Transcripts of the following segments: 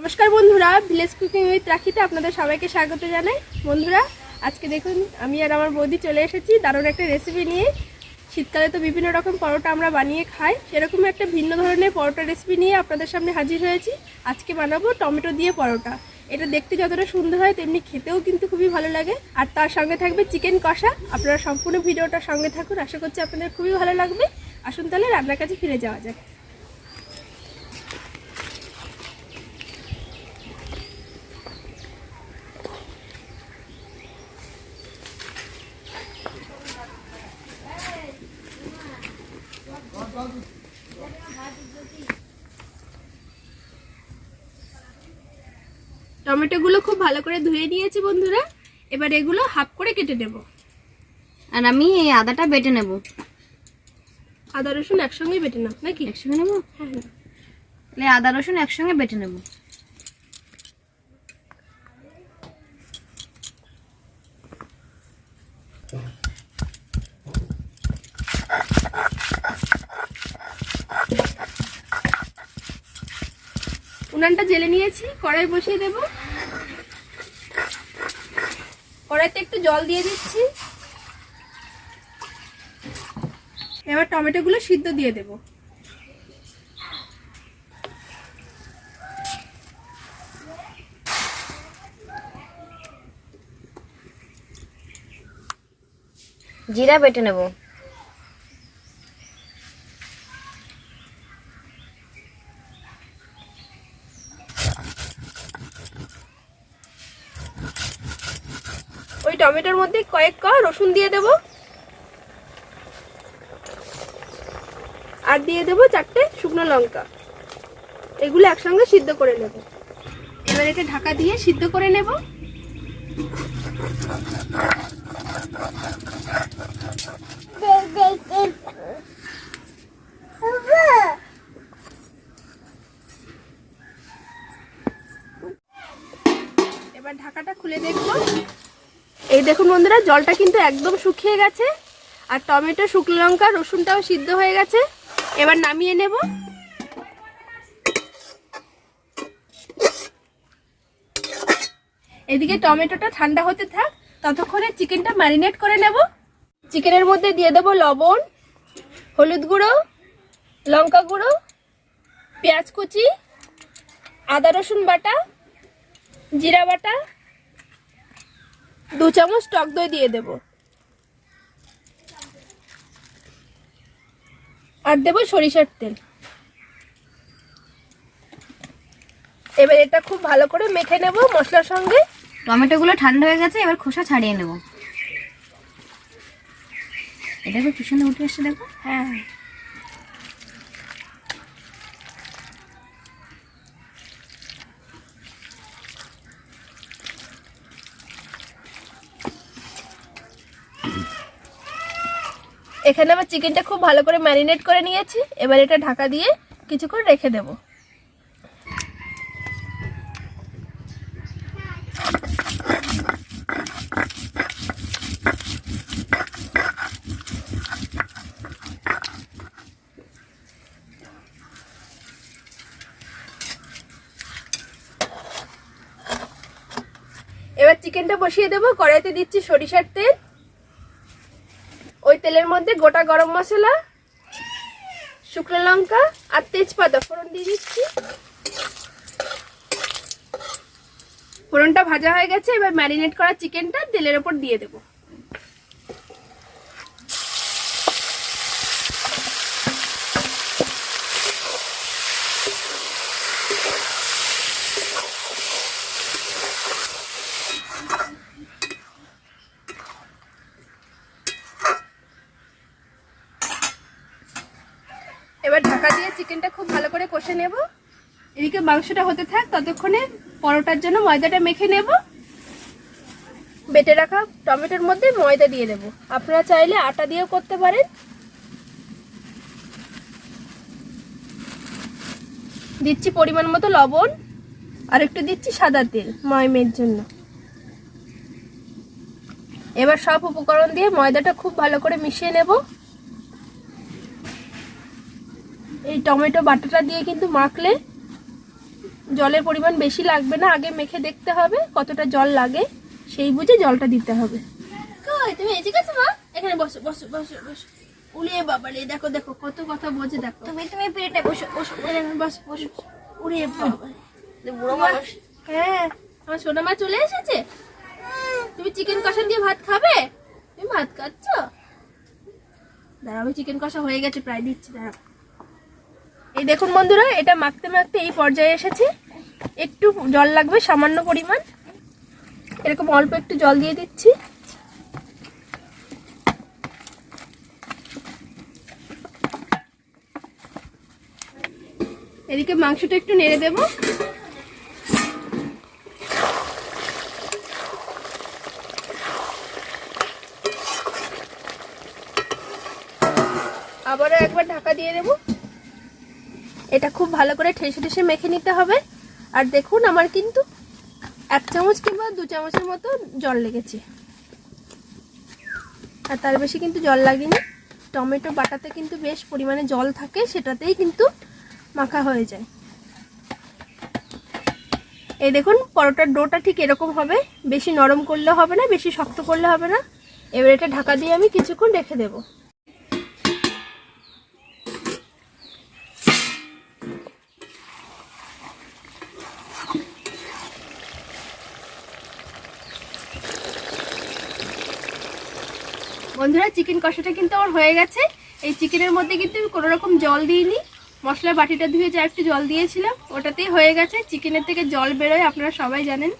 নমস্কার বন্ধুরা, village cooking with রাখিতে আপনাদের সবাইকে স্বাগত জানাই। বন্ধুরা, আজকে দেখুন আমি আর আমার বৌদি চলে এসেছি দারুণ একটা রেসিপি নিয়ে। শীতকালে তো বিভিন্ন রকম পরোটা আমরা বানিয়ে খাই, সেরকম একটা ভিন্ন ধরনের পরোটা রেসিপি নিয়ে আপনাদের সামনে হাজির হয়েছি। আজকে বানাবো টমেটো দিয়ে পরোটা। এটা দেখতে যতটা সুন্দর হয় তেমনি খেতেও কিন্তু খুবই ভালো লাগে। আর তার সঙ্গে থাকবে চিকেন কষা। আপনারা সম্পূর্ণ ভিডিওটার সঙ্গে থাকুন, আশা করছি আপনাদের খুবই ভালো লাগবে। আসুন তাহলে রান্নার কাছে ফিরে যাওয়া যাক। টমেটোগুলো খুব ভালো করে ধুয়ে নিয়েছি বন্ধুরা। এবার এগুলো হাফ করে কেটে নেব। আর আমি এই আদাটা বেটে নেব। আদা রসুন একসঙ্গে বেটে নাও নাকি? একসঙ্গে নেব? হ্যাঁ, তাহলে আদা রসুন একসঙ্গে বেটে নেব। উনানটা জেলে নিয়েছি, কড়াই বসিয়ে দেব। কড়াইতে একটু জল দিয়ে দিচ্ছি। এবার টমেটোগুলো সিদ্ধ দিয়ে দেব। জিরা বেটে নেব। ওই টমেটোর মধ্যে কয়েক কোয়া রসুন দিয়ে দেব, আর দিয়ে দেব 4টে শুকনো লঙ্কা। এগুলো একসঙ্গে সিদ্ধ করে নেব। এবার একে ঢাকা দিয়ে সিদ্ধ করে নেব। এবার ঢাকাটা খুলে দেখব। এই দেখুন বন্ধুরা, জলটা কিন্তু একদম শুকিয়ে গেছে, আর টমেটো, শুকনো লঙ্কা, রসুনটাও সিদ্ধ হয়ে গেছে। এবার নামিয়ে নেব। এদিকে টমেটোটা ঠান্ডা হতে থাক, ততক্ষণে চিকেনটা ম্যারিনেট করে নেব। চিকেনের মধ্যে দিয়ে দেব লবণ, হলুদ গুঁড়ো, লঙ্কা গুঁড়ো, পেঁয়াজ কুচি, আদা রসুন বাটা, জিরা বাটা, 2 চামচ টক দই দিয়ে দেব, আর দেব সরিষার তেল। এবার এটা খুব ভালো করে মেখে নেব মশলার সঙ্গে। টমেটোগুলো ঠান্ডা হয়ে গেছে, এবার খোসা ছাড়িয়ে নেব। এটা খুব সুন্দর উঠে এসছে, দেখো। হ্যাঁ, এখানে আমার চিকেনটা খুব ভালো করে ম্যারিনেট করে নিয়েছি। এবার এটা ঢাকা দিয়ে কিছুক্ষণ রেখে দেব। এবার চিকেনটা বসিয়ে দেব। কড়াইতে দিচ্ছি সরিষার তেল। ওই তেলের মধ্যে গোটা গরম মশলা, শুকনো লঙ্কা আর তেজপাতা ফোড়ন দিয়ে দিচ্ছি। ফোড়নটা ভাজা হয়ে গেছে। এবার ম্যারিনেট করা চিকেনটা তেলের ওপর দিয়ে দেব। এবার ঢাকা দিয়ে চিকেনটা খুব ভালো করে কষে নেব। এদিকে মাংসটা হতে থাক, ততক্ষণে পরোটার জন্য ময়দাটা মেখে নেব। বেটে রাখা টমেটোর মধ্যে ময়দা দিয়ে দেব। আপনারা চাইলে আটা দিয়েও করতে পারেন। দিচ্ছি পরিমাণ মতো লবণ, আর একটু দিচ্ছি সাদা তেল ময়মের জন্য। এবার সব উপকরণ দিয়ে ময়দাটা খুব ভালো করে মিশিয়ে নেব। এই টমেটো বাটাটা দিয়ে কিন্তু মাখলে জলের পরিমাণ বেশি লাগবে না, আগে মেখে দেখতে হবে কতটা জল লাগে, সেই বুঝে জলটা দিতে হবে। কই তুমি এসে গেছো মা? এখানে বসো বসো বসো বসো। উড়ে বাবা রে, দেখো দেখো কত কথা বোঝে, দেখো তুমি পেটে বসো বসো। বসো বসো। উড়ে বাবা, বুড়ো মানুষ। হ্যাঁ আমার সোনা মা চলে এসেছে। তুমি চিকেন কষা দিয়ে ভাত খাবে? তুমি ভাত খাচ্ছ? দাঁড়াও, আমি চিকেন কষা হয়ে গেছে, প্রায় দিচ্ছি, দাঁড়াও। এই দেখুন বন্ধুরা, এটা মাখতে মাখতে এই পর্যায়ে এসেছে। একটু জল লাগবে সামান্য পরিমাণ, এরকম অল্প একটু জল দিয়ে দিচ্ছি। এদিকে মাংসটা একটু নেড়ে দেব। আবারও একবার ঢাকা দিয়ে দেব। এটা খুব ভালো করে ঠেসে ঠেসে মেখে নিতে হবে। আর দেখুন আমার কিন্তু 1 চামচ কিংবা 2 চামচের মতো জল লেগেছে, আর তার বেশি কিন্তু জল লাগেনি। টমেটো বাটাতে কিন্তু বেশ পরিমাণে জল থাকে, সেটাতেই কিন্তু মাখা হয়ে যায়। এই দেখুন পরোটার ডোটা ঠিক এরকম হবে, বেশি নরম করলে হবে না, বেশি শক্ত করলে হবে না। এবার এটা ঢাকা দিয়ে আমি কিছুক্ষণ রেখে দেব। বন্ধুরা, চিকেন কষাটা কিন্তু আমার হয়ে গেছে। এই চিকেনের মধ্যে কিন্তু আমি কোনো রকম জল দিইনি, মশলা বাটিটা ধুয়ে যা একটু জল দিয়েছিলাম ওটাতেই হয়ে গেছে। চিকেনের থেকে জল বেরোয়, আপনারা সবাই জানেন।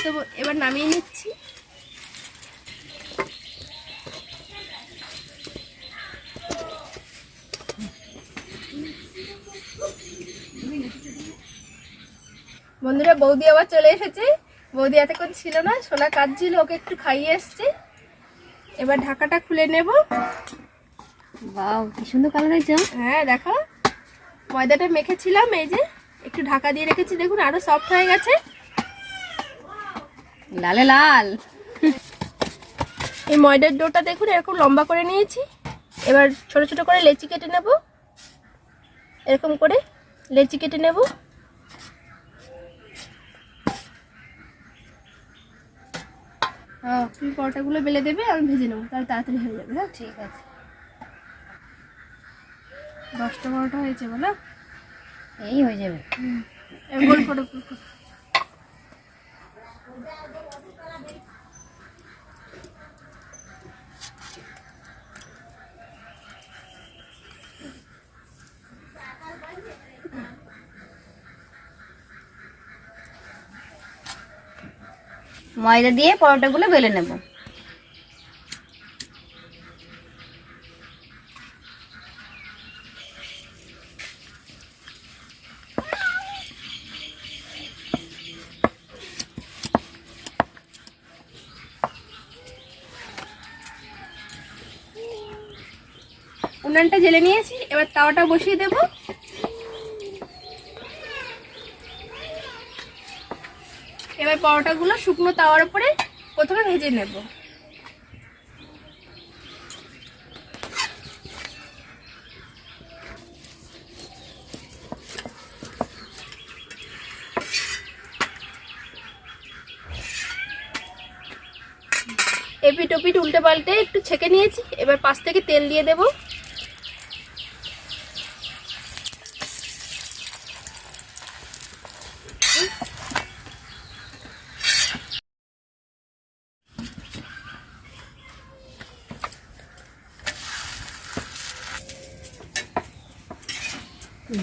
তো এবার নামিয়ে নিচ্ছি। বন্ধুরা, বৌদি আবার চলে এসেছে। বৌদি এতক্ষণ ছিল না, সোনা কাঁদছিল, ওকে একটু খাইয়ে এসছে। এবার ঢাকাটা খুলে নেব। বাহ, কি সুন্দর কালার হয়েছে। হ্যাঁ দেখো, ময়দাটা মেখেছিলাম, এই যে একটু ঢাকা দিয়ে রেখেছি, দেখুন আরো সফট হয়ে গেছে, লালে লাল। এই ময়দার ডোটা দেখুন এরকম লম্বা করে নিয়েছি। এবার ছোট ছোট করে লেচি কেটে নেব, এরকম করে লেচি কেটে নেব। তুমি পরোটাগুলো বেলে দেবে, আমি ভেজে নেবো, তাহলে তাড়াতাড়ি হয়ে যাবে। হ্যাঁ ঠিক আছে। 10টা পরোটা হয়েছে বলো? এই হয়ে যাবে। গোল করো। ময়দা দিয়ে পরোটাগুলো বেলে নেব। উনানটা জেলে নিয়েছি, এবার তাওয়াটা বসিয়ে দেব। এবার পরোটাগুলো শুকনো তাওয়ার উপরে প্রথমে ভেজে নেব। এপিট ওপিট উল্টে পাল্টে একটু ছেঁকে নিয়েছি, এবার পাশ থেকে তেল দিয়ে দেব।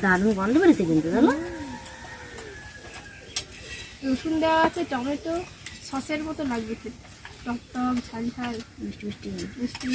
দারুণ গন্ধ বেরোচ্ছে কিন্তু, জানো? রসুন দেওয়া আছে, টমেটো সসের মতো লাগবে খেতে, টক টক ঝাল ঝাল মিষ্টি মিষ্টি মিষ্টি।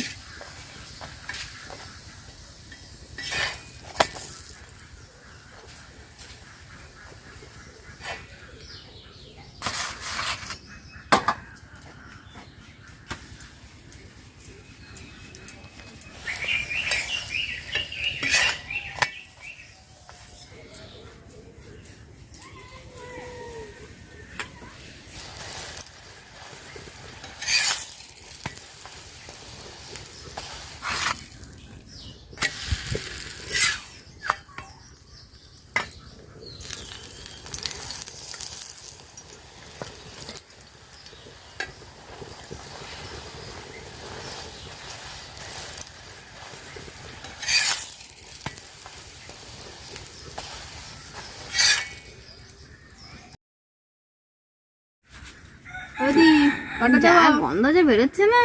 হঠাৎ যা গন্ধ যে বেরোচ্ছে না,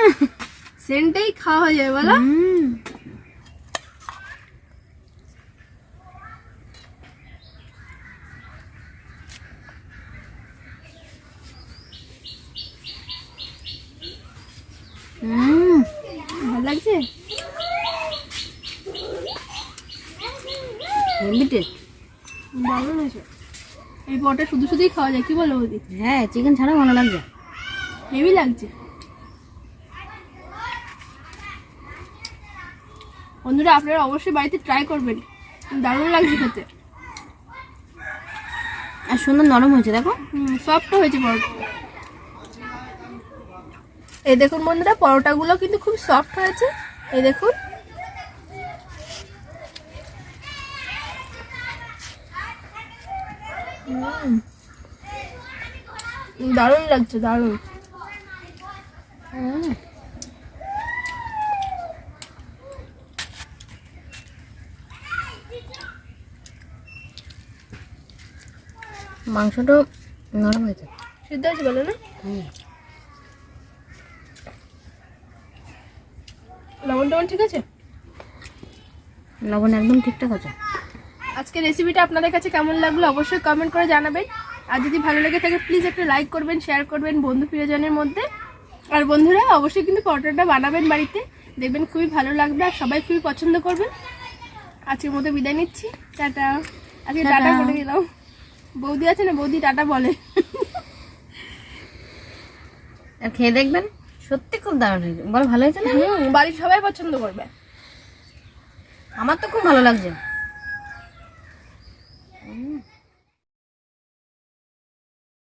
সেন্টেই খাওয়া হয়ে যাবে বলো। ভালো লাগছে? Heavy taste. ভালো লাগছে। এই পরোটা শুধু শুধুই খাওয়া যায়, কি বলো বৌদি? হ্যাঁ, চিকেন ছাড়াও ভালো লাগছে। হেভি লাগছে। বন্ধুরা আপনারা অবশ্যই বাড়িতে ট্রাই করবেন, দারুণ লাগছে খেতে। আর সুন্দর নরম হয়েছে দেখো। সফট হয়েছে পরোটা। এই দেখুন বন্ধুরা, পরোটাগুলো কিন্তু খুব সফট হয়েছে। এই দেখুন, দারুণ লাগছে, দারুণ। মাংসটা নরম হয়েছে। সিদ্ধ হয়েছে বলো না? লবণ টবণ ঠিক আছে? লবণ একদম ঠিকঠাক আছে। আজকে রেসিপিটা আপনাদের কাছে কেমন লাগলো অবশ্যই কমেন্ট করে জানাবেন। আর যদি ভালো লেগে থাকে প্লিজ একটা লাইক করবেন, শেয়ার করবেন বন্ধু প্রিয়জনের মধ্যে। আর বন্ধুরা অবশ্যই কিন্তু পরোটাটা বানাবেন বাড়িতে, দেখবেন খুবই ভালো লাগবে আর সবাই খুবই পছন্দ করবে। আজকের মতো বিদায় নিচ্ছি, টাটা। আজকে টাটা করে দিলাম। বৌদি আছে না, বৌদি টাটা বলে। আর খেয়ে দেখবেন, সত্যি খুব দারুণ হয়েছে। বল ভালো হয়েছে না? বাড়ির সবাই পছন্দ করবে। আমার তো খুব ভালো লাগছে।